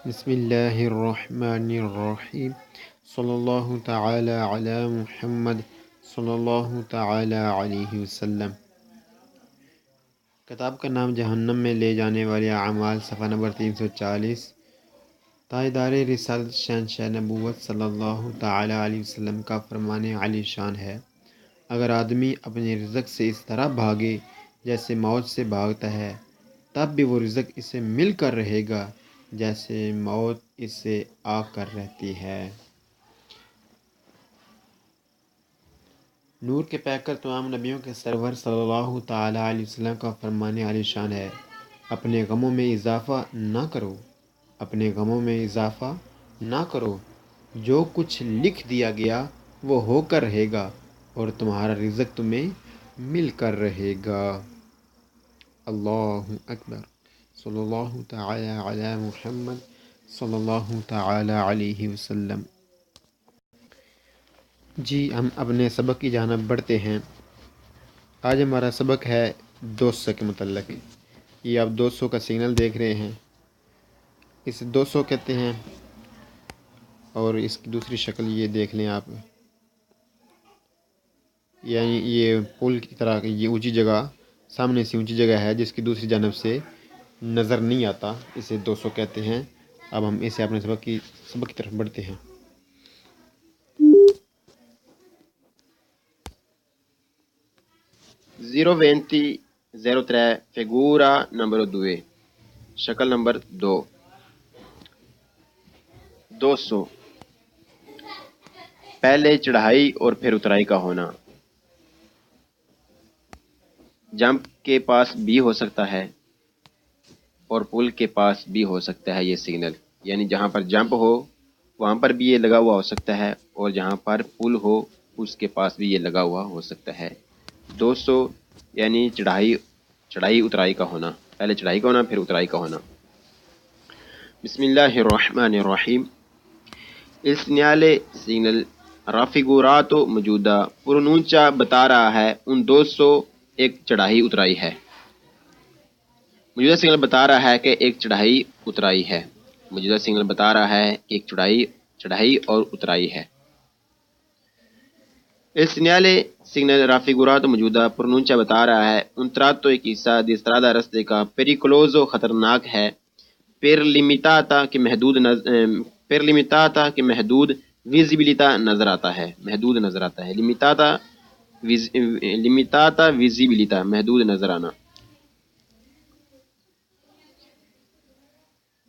بسم اللہ الرحمن الرحیم صلی اللہ تعالی علی محمد صلی اللہ تعالی علیہ وسلم۔ کتاب کا نام جہنم میں لے جانے والے اعمال، صفحہ نمبر 340۔ تاجدار رسالت شہنشاہ نبوت صلی اللہ تعالی علیہ وسلم کا فرمان علی شان ہے، اگر آدمی اپنے رزق سے اس طرح بھاگے جیسے موت سے بھاگتا ہے، تب بھی وہ رزق اسے مل کر رہے گا جیسے موت اسے آ کر رہتی ہے۔ نور کے پیکر تمام نبیوں کے سرور صلی اللہ تعالی علیہ وسلم کا فرمان علی شان ہے، اپنے غموں میں اضافہ نہ کرو، اپنے غموں میں اضافہ نہ کرو، جو کچھ لکھ دیا گیا وہ ہو کر رہے گا اور تمہارا رزق تمہیں مل کر رہے گا۔ اللہ اکبر، صلی اللہ تعالی علی محمد صلی اللہ تعالی علیہ وسلم۔ جی، ہم اپنے سبق کی جانب بڑھتے ہیں۔ آج ہمارا سبق ہے 200 کے متعلق۔ یہ آپ 200 کا سگنل دیکھ رہے ہیں، اسے 200 کہتے ہیں، اور اس کی دوسری شکل یہ دیکھ لیں آپ، یعنی یہ پل کی طرح یہ اونچی جگہ، سامنے سے اونچی جگہ ہے جس کی دوسری جانب سے نظر نہیں آتا، اسے 200 کہتے ہیں۔ اب ہم اسے اپنے سبق کی طرف بڑھتے ہیں۔ 020-03 figura numero 2, شکل نمبر 2۔ 200 پہلے چڑھائی اور پھر اترائی کا ہونا۔ جمپ کے پاس بھی ہو سکتا ہے اور پل کے پاس بھی ہو سکتا ہے یہ سگنل، یعنی جہاں پر جمپ ہو وہاں پر بھی یہ لگا ہوا ہو سکتا ہے، اور جہاں پر پل ہو اس کے پاس بھی یہ لگا ہوا ہو سکتا ہے۔ 200 یعنی چڑھائی اترائی کا ہونا، پہلے چڑھائی کا ہونا پھر اترائی کا ہونا۔ بسم اللہ الرحمن الرحیم۔ Il segnale raffigurato موجودہ پرونونچا بتا رہا ہے ان 200 ایک چڑھائی اترائی ہے۔ موجودہ سگنل بتا رہا ہے کہ ایک چڑھائی اترائی ہے۔ موجودہ سگنل بتا رہا ہے کہ ایک چڑھائی اور اترائی ہے۔ Il segnale raffigurato موجودہ پرونونچا بتا رہا ہے un tratto ایک حصہ di strada رستے کا pericoloso خطرناک ہے، per limitata کہ محدود visibilità نظر آتا ہے، محدود نظر آتا ہے۔ limitata visibilità محدود نظر آنا۔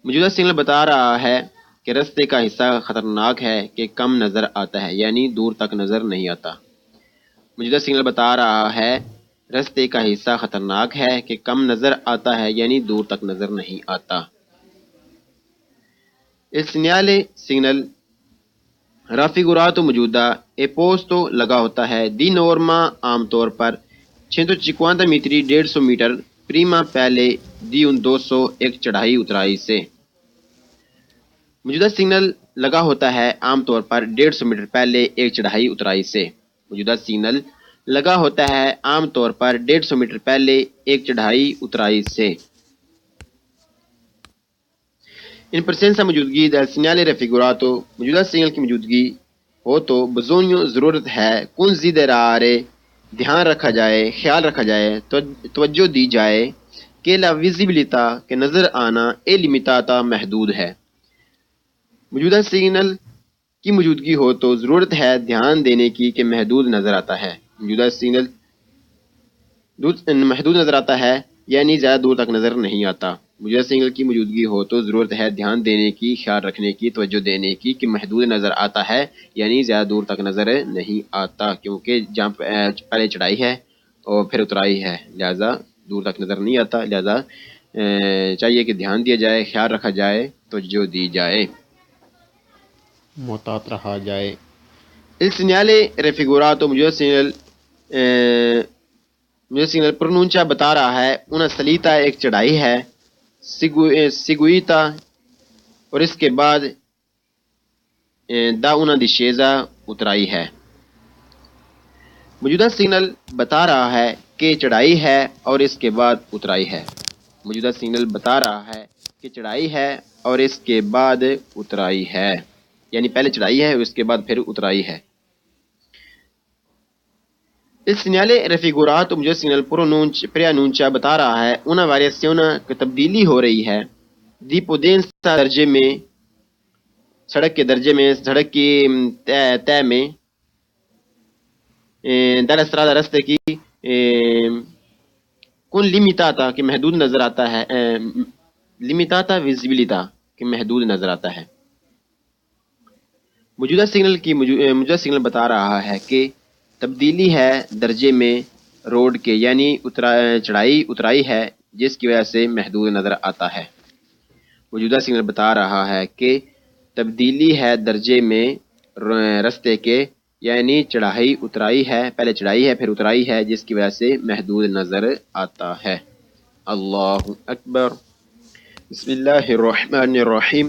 موجودہ سگنل بتا رہا ہے کہ رستے کا حصہ خطرناک ہے کہ کم نظر آتا ہے، یعنی دور تک نظر نہیں آتا۔ موجودہ سگنل بتا رہا ہے رستے کا حصہ خطرناک ہے کہ کم نظر آتا ہے، یعنی دور تک نظر نہیں آتا۔ Il segnale سگنل raffigurato موجودہ اپوسٹو لگا ہوتا ہے دی نورما عام طور پر 150 میٹری 150 میٹر پریما پہلے دی ان 200 ایک چڑھائی اترائی سے۔ موجودہ سگنل لگا ہوتا ہے عام طور پر 150 میٹر پہلے ایک چڑھائی اترائی سے۔ موجودہ سگنل لگا ہوتا ہے عام طور پر 150 میٹر پہلے ایک چڑھائی اترائی سے۔ ان پرسنسا موجودگی del segnale raffigurato موجودہ سگنل کی موجودگی ہو تو بزونیو ضرورت ہے considerare دھیان رکھا جائے، خیال رکھا جائے، توجہ دی جائے کہ la visibilità کہ نظر آنا è limitata محدود ہے۔ موجودہ سگنل کی موجودگی ہو تو ضرورت ہے دھیان دینے کی کہ محدود نظر آتا ہے۔ موجودہ سگنل محدود نظر آتا ہے یعنی زیادہ دور تک نظر نہیں آتا۔ موجودہ سگنل کی موجودگی ہو تو ضرورت ہے دھیان دینے کی، خیال رکھنے کی، توجہ دینے کی کہ محدود نظر آتا ہے یعنی زیادہ دور تک نظر نہیں آتا، کیونکہ جمپ پہلے چڑھائی ہے اور پھر اترائی ہے، لہذا دور تک نظر نہیں آتا، لہذا چاہیے کہ دھیان دیا جائے، خیال رکھا جائے، توجہ دی جائے، محتاط رہا جائے۔ Il segnale raffigurato موجودہ سگنل پرونونچا بتا رہا ہے una salita ایک چڑھائی ہے، seguita اور اس کے بعد da una discesa اترائی ہے۔ موجودہ سگنل بتا رہا ہے کہ چڑھائی ہے اور اس کے بعد اترائی ہے۔ موجودہ سگنل بتا رہا ہے کہ چڑھائی ہے اور اس کے بعد اترائی ہے، یعنی پہلے چڑھائی ہے اور اس کے بعد پھر اترائی ہے. Il segnale raffigurato مجھے سگنل preannuncia بتا رہا ہے una variazione کہ تبدیلی ہو رہی ہے di potenza درجے میں، سڑک کے درجے میں، سڑک کی طے میں، dalla strada راستے کی، con limitata کہ محدود نظر آتا ہے، limitata visibilità کہ محدود نظر آتا ہے. موجودہ سگنل بتا رہا ہے کہ تبدیلی ہے درجے میں روڈ کے، یعنی چڑھائی اترائی ہے جس کی وجہ سے محدود نظر آتا ہے. موجودہ سگنل بتا رہا ہے کہ تبدیلی ہے درجے میں رستے کے، یعنی چڑھائی اترائی ہے، پہلے چڑھائی ہے پھر اترائی ہے جس کی وجہ سے محدود نظر آتا ہے. اللہ اکبر. بسم اللہ الرحمن الرحیم.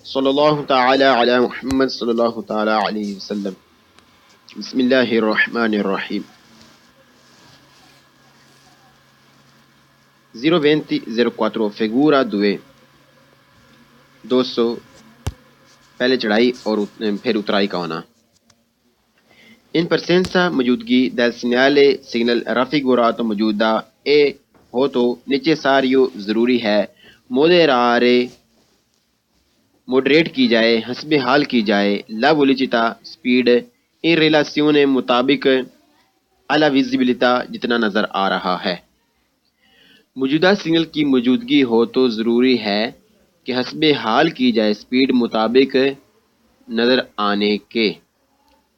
صلی اللہ تعالی علی محمد صلی اللہ تعالی علیہ وسلم. بسم اللہ الرحمن الرحیم. 02004 figura 200 پہلے چڑھائی اور پھر اترائی کا ہونا. ان presenza موجودگی del segnale سگنل raffigurato موجودہ اے ہو تو necessario ضروری ہے، moderare موڈریٹ کی جائے، حسب حال کی جائے، لا velocità سپیڈ in relazione مطابق alla visibilità جتنا نظر آ رہا ہے. موجودہ سگنل کی موجودگی ہو تو ضروری ہے کہ حسب حال کی جائے سپیڈ مطابق نظر آنے کے،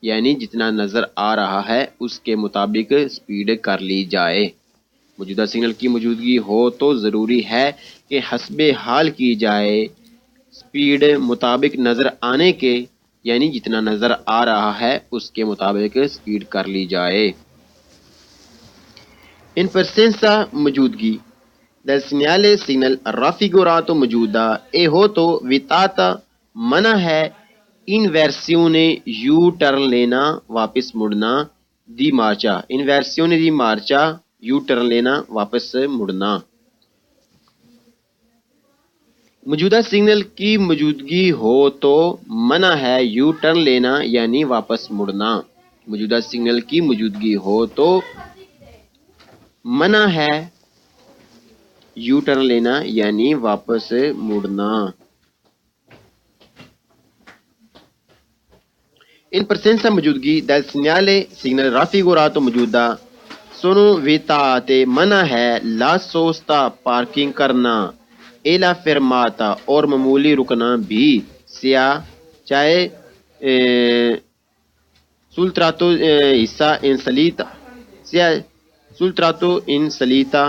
یعنی جتنا نظر آ رہا ہے اس کے مطابق سپیڈ کر لی جائے. موجودہ سگنل کی موجودگی ہو تو ضروری ہے کہ حسب حال کی جائے سپیڈ مطابق نظر آنے کے، یعنی جتنا نظر آ رہا ہے اس کے مطابق سپیڈ کر لی جائے. ان presenza موجودگی del segnale سگنل raffigurato موجودہ اے ہو تو vietata منع ہے inversione یو ٹرن لینا واپس مڑنا دی مارچا، inversione di marcia you turn لینا واپس مڑنا. موجودہ سگنل کی موجودگی ہو تو منع ہے یو ٹرن لینا یعنی واپس مڑنا. موجودہ سگنل کی موجودگی ہو تو منع ہے یو ٹرن لینا یعنی واپس مڑنا. ان presenza موجودگی del segnale سگنل raffigurato موجودہ sono vietate منع ہے la sosta پارکنگ کرنا e la fermata اور معمولی رکنا بھی sia چاہے sul tratto حصہ in salita sia sul tratto in salita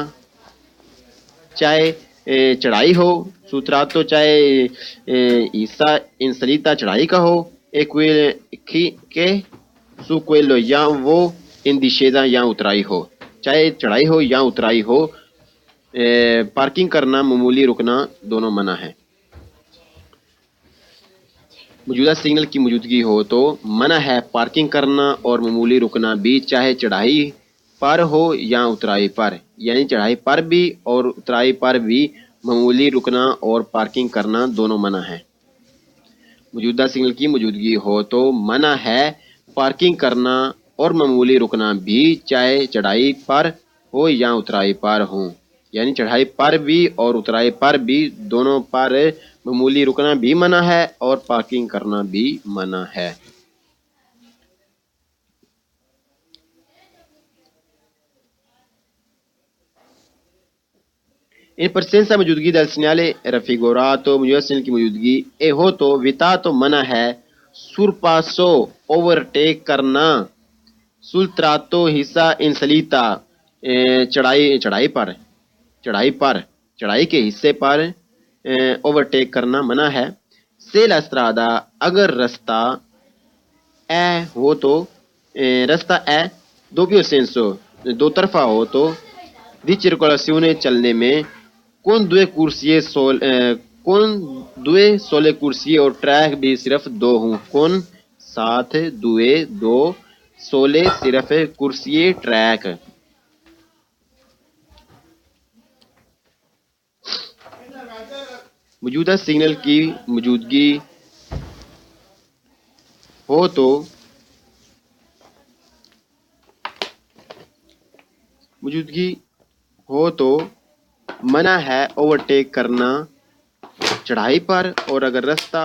چاہے چڑھائی ہو، sul tratto چاہے حصہ in salita چڑھائی کا ہو، کہ su quello یا وہ in discesa یا اترائی ہو، چاہے چڑھائی ہو یا اترائی ہو، پارکنگ کرنا معمولی رکنا دونوں منع ہے. موجودہ سگنل کی موجودگی ہو تو منع ہے پارکنگ کرنا اور معمولی رکنا بھی، چاہے چڑھائی پر ہو یا اترائی پر، یعنی چڑھائی پر بھی اور اترائی پر بھی معمولی رکنا اور پارکنگ کرنا دونوں منع ہے. موجودہ سگنل کی موجودگی ہو تو منع ہے پارکنگ کرنا اور معمولی رکنا بھی، چاہے چڑھائی پر ہو یا اترائی پر ہوں، یعنی چڑھائی پر بھی اور اترائی پر بھی دونوں پر معمولی رکنا بھی منع ہے اور پارکنگ کرنا بھی منع ہے. ان presenza موجودگی del segnale raffigurato موجودہ سگنل کی موجودگی اے ہو تو vietato منع ہے surpasso اوورٹیک کرنا sul tratto حصہ in salita چڑھائی کے حصے پر اوورٹیک کرنا منع ہے. se la strada اگر رستہ اے ہو تو رستہ اے doppio senso دو طرفہ ہو تو di circolazione چلنے میں con due sole corsie اور ٹریک بھی صرف دو ہوں، con ساتھ دو سولے صرف کرسی ٹریک. موجودہ سگنل کی موجودگی ہو تو منع ہے اوورٹیک کرنا چڑھائی پر، اور اگر رستہ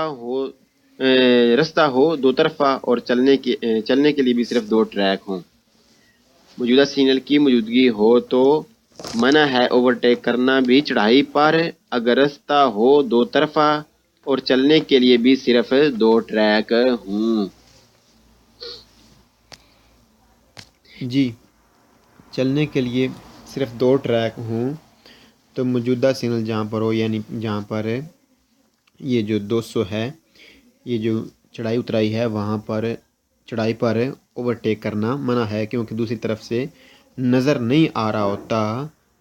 ہو دو طرفہ اور چلنے کے لیے بھی صرف 2 ٹریک ہوں۔ موجودہ سگنل کی موجودگی ہو تو منع ہے اوورٹیک کرنا بھی چڑھائی پر، اگر رستہ ہو 2 طرفہ اور چلنے کے لیے بھی صرف 2 ٹریک ہوں۔ جی، چلنے کے لیے صرف 2 ٹریک ہوں تو موجودہ سگنل جہاں پر ہو، یعنی جہاں پر یہ جو 200 ہے، یہ جو چڑھائی اترائی ہے، وہاں پر چڑھائی پر اوورٹیک کرنا منع ہے، کیونکہ دوسری طرف سے نظر نہیں آ رہا ہوتا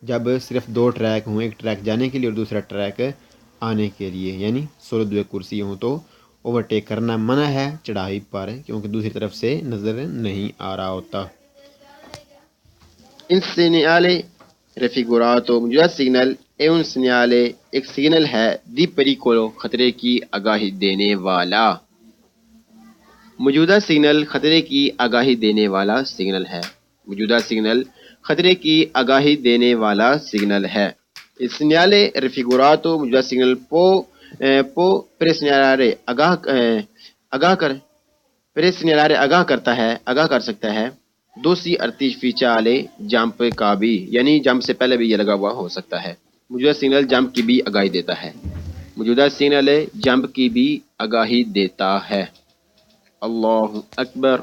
جب صرف 2 ٹریک ہوں، ایک ٹریک جانے کے لیے اور دوسرا ٹریک آنے کے لیے، یعنی سولہ کرسی ہوں تو اوورٹیک کرنا منع ہے چڑھائی پر، کیونکہ دوسری طرف سے نظر نہیں آ رہا ہوتا۔ Un segnale raffigurato موجودہ سگنل è un segnale ایک سگنل ہے di pericolo خطرے کی آگاہی دینے والا۔ موجودہ سگنل خطرے کی آگاہی دینے والا سگنل ہے۔ موجودہ سگنل خطرے کی آگاہی دینے والا سگنل ہے۔ Il segnale raffigurato موجودہ سگنل può presegnalare آگاہ کر سکتا ہے دوسی artificiale جمپ کا بھی، یعنی جمپ سے پہلے بھی یہ لگا ہوا ہو سکتا ہے۔ موجودہ سگنل جمپ کی بھی آگاہی دیتا ہے۔ موجودہ سگنل جمپ کی بھی آگاہی دیتا ہے۔ اللہ اکبر۔